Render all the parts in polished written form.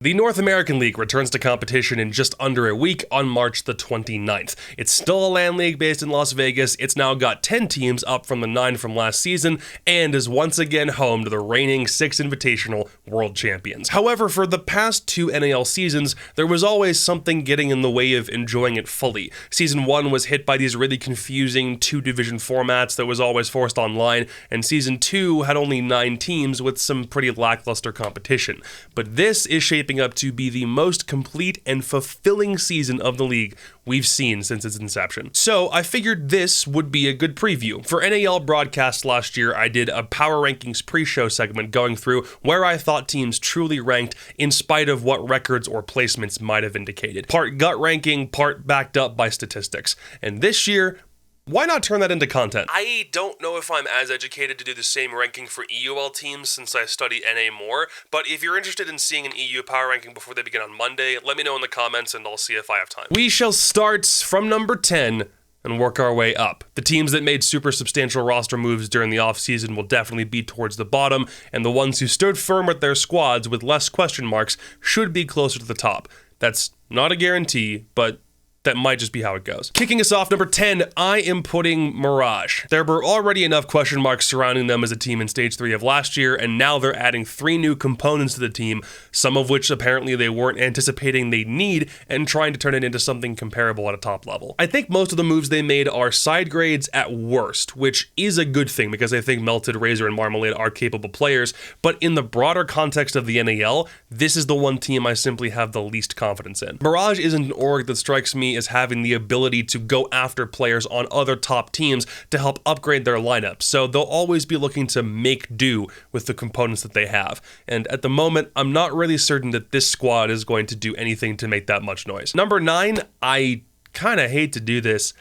The North American League returns to competition in just under a week on March the 29th. It's still a land league based in Las Vegas. It's now got 10 teams up from the 9 from last season and is once again home to the reigning Six Invitational World Champions. However, for the past 2 NAL seasons, there was always something getting in the way of enjoying it fully. Season 1 was hit by these really confusing 2-division formats that was always forced online, and Season 2 had only 9 teams with some pretty lackluster competition. But this is shaping up to be the most complete and fulfilling season of the league we've seen since its inception. So I figured this would be a good preview. For NAL broadcast last year, I did a Power Rankings pre-show segment going through where I thought teams truly ranked in spite of what records or placements might have indicated. Part gut ranking, part backed up by statistics. And this year, why not turn that into content? I don't know if I'm as educated to do the same ranking for EUL teams since I study NA more, but if you're interested in seeing an EU power ranking before they begin on Monday, let me know in the comments and I'll see if I have time. We shall start from number 10 and work our way up. The teams that made super substantial roster moves during the offseason will definitely be towards the bottom, and the ones who stood firm with their squads with less question marks should be closer to the top. That's not a guarantee, but that might just be how it goes. Kicking us off, number 10, I am putting Mirage. There were already enough question marks surrounding them as a team in Stage 3 of last year, and now they're adding 3 new components to the team, some of which apparently they weren't anticipating they'd need, and trying to turn it into something comparable at a top level. I think most of the moves they made are side grades at worst, which is a good thing because I think Melted, Razor, and Marmalade are capable players, but in the broader context of the NAL, this is the one team I simply have the least confidence in. Mirage isn't an org that strikes me as having the ability to go after players on other top teams to help upgrade their lineup, so they'll always be looking to make do with the components that they have. And at the moment, I'm not really certain that this squad is going to do anything to make that much noise. Number 9, I kind of hate to do this.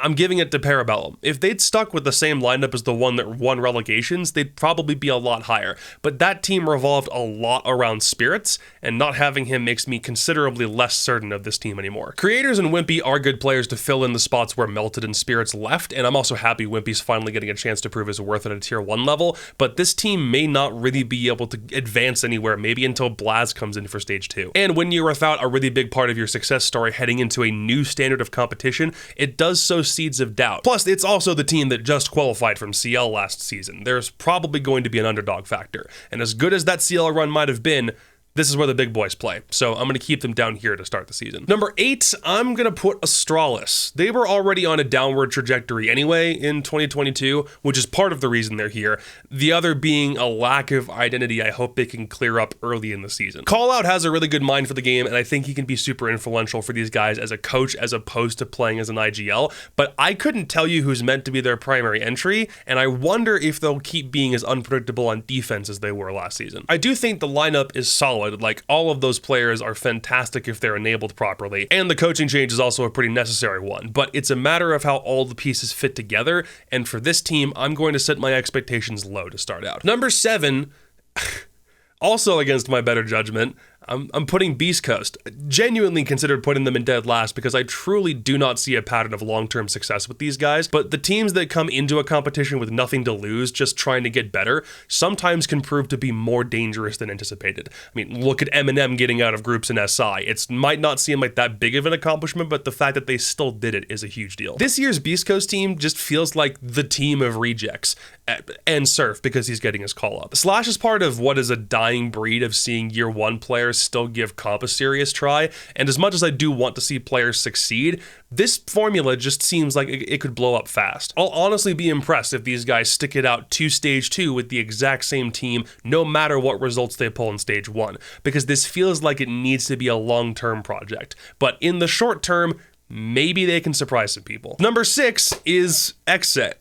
I'm giving it to Parabellum. If they'd stuck with the same lineup as the one that won relegations, they'd probably be a lot higher. But that team revolved a lot around Spirits, and not having him makes me considerably less certain of this team anymore. Creators and Wimpy are good players to fill in the spots where Melted and Spirits left, and I'm also happy Wimpy's finally getting a chance to prove his worth at a tier 1 level, but this team may not really be able to advance anywhere, maybe until Blaz comes in for Stage 2. And when you're without a really big part of your success story heading into a new standard of competition, it does sow seeds of doubt. Plus, it's also the team that just qualified from CL last season. There's probably going to be an underdog factor. And as good as that CL run might have been, this is where the big boys play, so I'm going to keep them down here to start the season. Number 8, I'm going to put Astralis. They were already on a downward trajectory anyway in 2022, which is part of the reason they're here. The other being a lack of identity I hope they can clear up early in the season. Callout has a really good mind for the game, and I think he can be super influential for these guys as a coach as opposed to playing as an IGL, but I couldn't tell you who's meant to be their primary entry, and I wonder if they'll keep being as unpredictable on defense as they were last season. I do think the lineup is solid. Like, all of those players are fantastic if they're enabled properly, and the coaching change is also a pretty necessary one, but it's a matter of how all the pieces fit together, and for this team, I'm going to set my expectations low to start out. Number 7, also against my better judgment, I'm putting Beast Coast. Genuinely considered putting them in dead last because I truly do not see a pattern of long-term success with these guys, but the teams that come into a competition with nothing to lose, just trying to get better, sometimes can prove to be more dangerous than anticipated. I mean, look at Eminem getting out of groups in SI. It might not seem like that big of an accomplishment, but the fact that they still did it is a huge deal. This year's Beast Coast team just feels like the team of rejects, and Surf because he's getting his call up. Slash is part of what is a dying breed of seeing year 1 players still give comp a serious try, and as much as I do want to see players succeed, this formula just seems like it could blow up fast. I'll honestly be impressed if these guys stick it out to Stage 2 with the exact same team, no matter what results they pull in Stage 1, because this feels like it needs to be a long-term project. But in the short term, maybe they can surprise some people. Number 6 is Xset.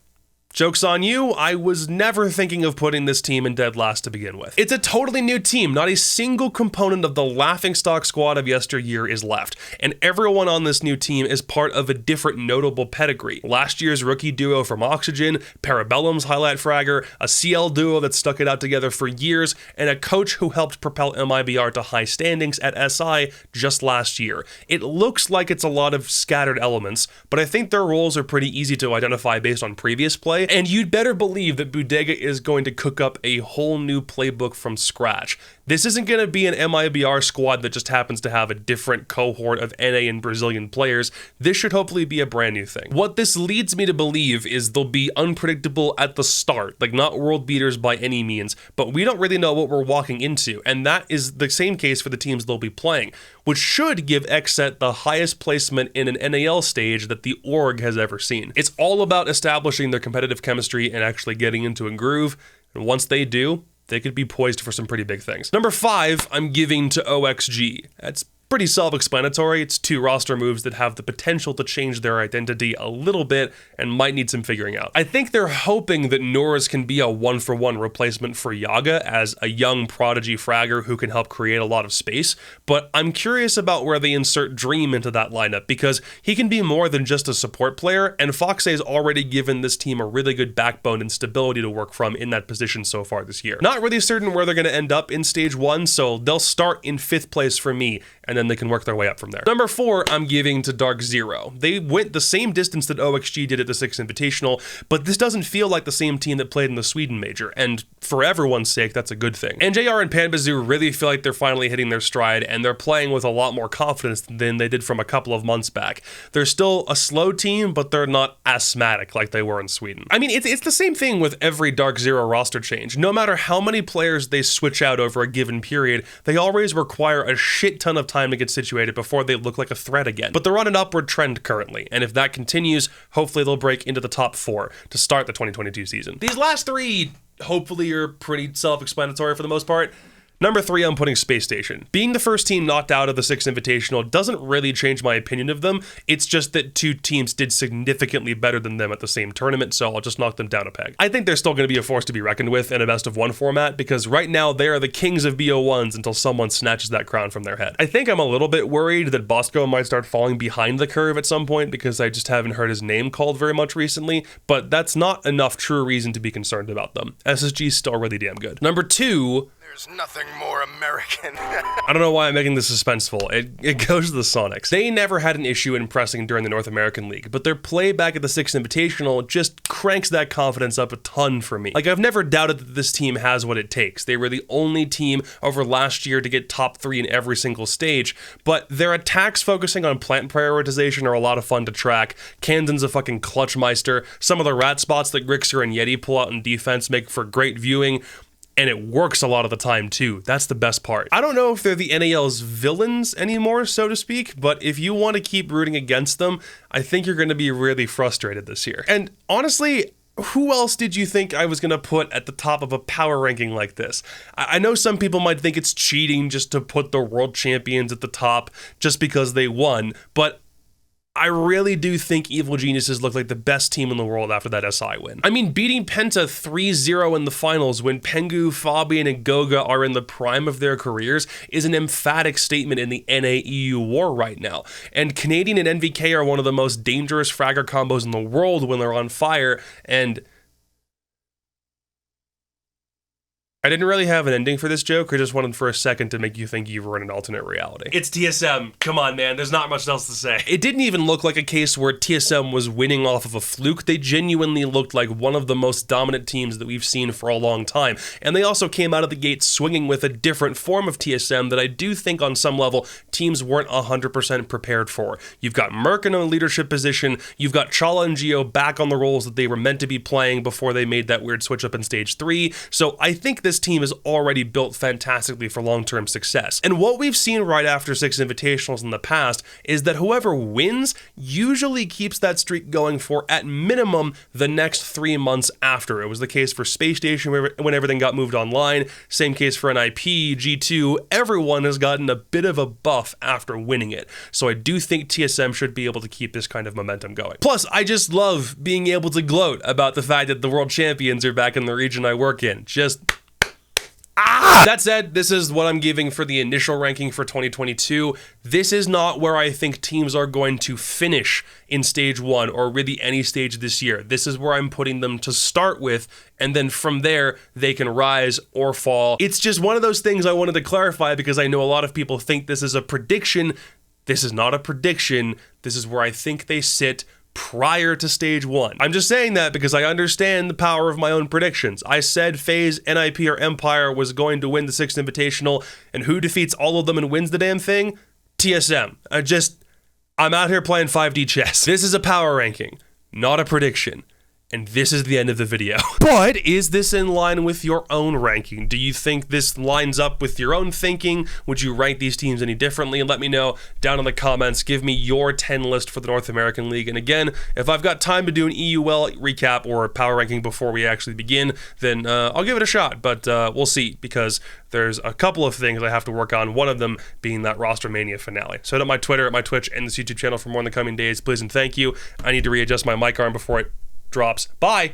Joke's on you, I was never thinking of putting this team in dead last to begin with. It's a totally new team, not a single component of the laughingstock squad of yesteryear is left, and everyone on this new team is part of a different notable pedigree. Last year's rookie duo from Oxygen, Parabellum's highlight fragger, a CL duo that stuck it out together for years, and a coach who helped propel MIBR to high standings at SI just last year. It looks like it's a lot of scattered elements, but I think their roles are pretty easy to identify based on previous play, and you'd better believe that Bodega is going to cook up a whole new playbook from scratch. This isn't going to be an MIBR squad that just happens to have a different cohort of NA and Brazilian players. This should hopefully be a brand new thing. What this leads me to believe is they'll be unpredictable at the start, like not world beaters by any means, but we don't really know what we're walking into, and that is the same case for the teams they'll be playing, which should give XSET the highest placement in an NAL stage that the org has ever seen. It's all about establishing their competitive chemistry and actually getting into a groove, and once they do, they could be poised for some pretty big things. Number 5, I'm giving to OXG. That's pretty self-explanatory. It's 2 roster moves that have the potential to change their identity a little bit and might need some figuring out. I think they're hoping that Norris can be a 1-for-1 replacement for Yaga as a young prodigy fragger who can help create a lot of space, but I'm curious about where they insert Dream into that lineup because he can be more than just a support player, and Foxey's already given this team a really good backbone and stability to work from in that position so far this year. Not really certain where they're going to end up in stage 1, so they'll start in 5th place for me, and then they can work their way up from there. Number 4, I'm giving to Dark Zero. They went the same distance that OXG did at the 6th Invitational, but this doesn't feel like the same team that played in the Sweden Major, and for everyone's sake, that's a good thing. NJR and Panbazoo really feel like they're finally hitting their stride, and they're playing with a lot more confidence than they did from a couple of months back. They're still a slow team, but they're not asthmatic like they were in Sweden. I mean, it's the same thing with every Dark Zero roster change. No matter how many players they switch out over a given period, they always require a shit ton of time to get situated before they look like a threat again. But they're on an upward trend currently, and if that continues, hopefully they'll break into the top 4 to start the 2022 season. These last 3 hopefully are pretty self-explanatory for the most part. Number 3, I'm putting Space Station. Being the first team knocked out of the 6th Invitational doesn't really change my opinion of them. It's just that 2 teams did significantly better than them at the same tournament, so I'll just knock them down a peg. I think they're still going to be a force to be reckoned with in a best-of-1 format, because right now they are the kings of BO1s until someone snatches that crown from their head. I think I'm a little bit worried that Bosco might start falling behind the curve at some point, because I just haven't heard his name called very much recently, but that's not enough true reason to be concerned about them. SSG's still really damn good. Number 2... There's nothing more American. I don't know why I'm making this suspenseful. It goes to the Sonics. They never had an issue impressing during the North American League, but their play back at the 6th Invitational just cranks that confidence up a ton for me. Like, I've never doubted that this team has what it takes. They were the only team over last year to get top 3 in every single stage, but their attacks focusing on plant prioritization are a lot of fun to track. Kansan's a fucking clutchmeister. Some of the rat spots that Grixer and Yeti pull out in defense make for great viewing, and it works a lot of the time too. That's the best part. I don't know if they're the NAL's villains anymore, so to speak, but if you want to keep rooting against them, I think you're going to be really frustrated this year. And honestly, who else did you think I was going to put at the top of a power ranking like this? I know some people might think it's cheating just to put the world champions at the top just because they won, but I really do think Evil Geniuses look like the best team in the world after that SI win. I mean, beating Penta 3-0 in the finals when Pengu, Fabian, and Goga are in the prime of their careers is an emphatic statement in the NA-EU war right now. And Canadian and NVK are one of the most dangerous fragger combos in the world when they're on fire, and I didn't really have an ending for this joke, I just wanted for a second to make you think you were in an alternate reality. It's TSM. Come on, man. There's not much else to say. It didn't even look like a case where TSM was winning off of a fluke. They genuinely looked like one of the most dominant teams that we've seen for a long time. And they also came out of the gate swinging with a different form of TSM that I do think on some level teams weren't 100% prepared for. You've got Merc in a leadership position. You've got Chala and Geo back on the roles that they were meant to be playing before they made that weird switch up in stage 3. So I think this team is already built fantastically for long-term success. And what we've seen right after 6 Invitationals in the past is that whoever wins usually keeps that streak going for, at minimum, the next 3 months after. It was the case for Space Station when everything got moved online. Same case for NIP, G2. Everyone has gotten a bit of a buff after winning it. So I do think TSM should be able to keep this kind of momentum going. Plus, I just love being able to gloat about the fact that the world champions are back in the region I work in. Just... That said, this is what I'm giving for the initial ranking for 2022. This is not where I think teams are going to finish in stage 1 or really any stage this year. This is where I'm putting them to start with, and then from there, they can rise or fall. It's just one of those things I wanted to clarify because I know a lot of people think this is a prediction. This is not a prediction. This is where I think they sit prior to stage 1. I'm just saying that because I understand the power of my own predictions. I said FaZe, NIP, or Empire was going to win the 6th Invitational, and who defeats all of them and wins the damn thing? TSM. I'm out here playing 5D chess. This is a power ranking, not a prediction. And this is the end of the video. But is this in line with your own ranking? Do you think this lines up with your own thinking? Would you rank these teams any differently? And let me know down in the comments. Give me your 10 list for the North American League. And again, if I've got time to do an EUL recap or power ranking before we actually begin, then I'll give it a shot. But we'll see, because there's a couple of things I have to work on, one of them being that Roster Mania finale. So hit up my Twitter, my Twitch, and this YouTube channel for more in the coming days, please and thank you. I need to readjust my mic arm before it drops. Bye!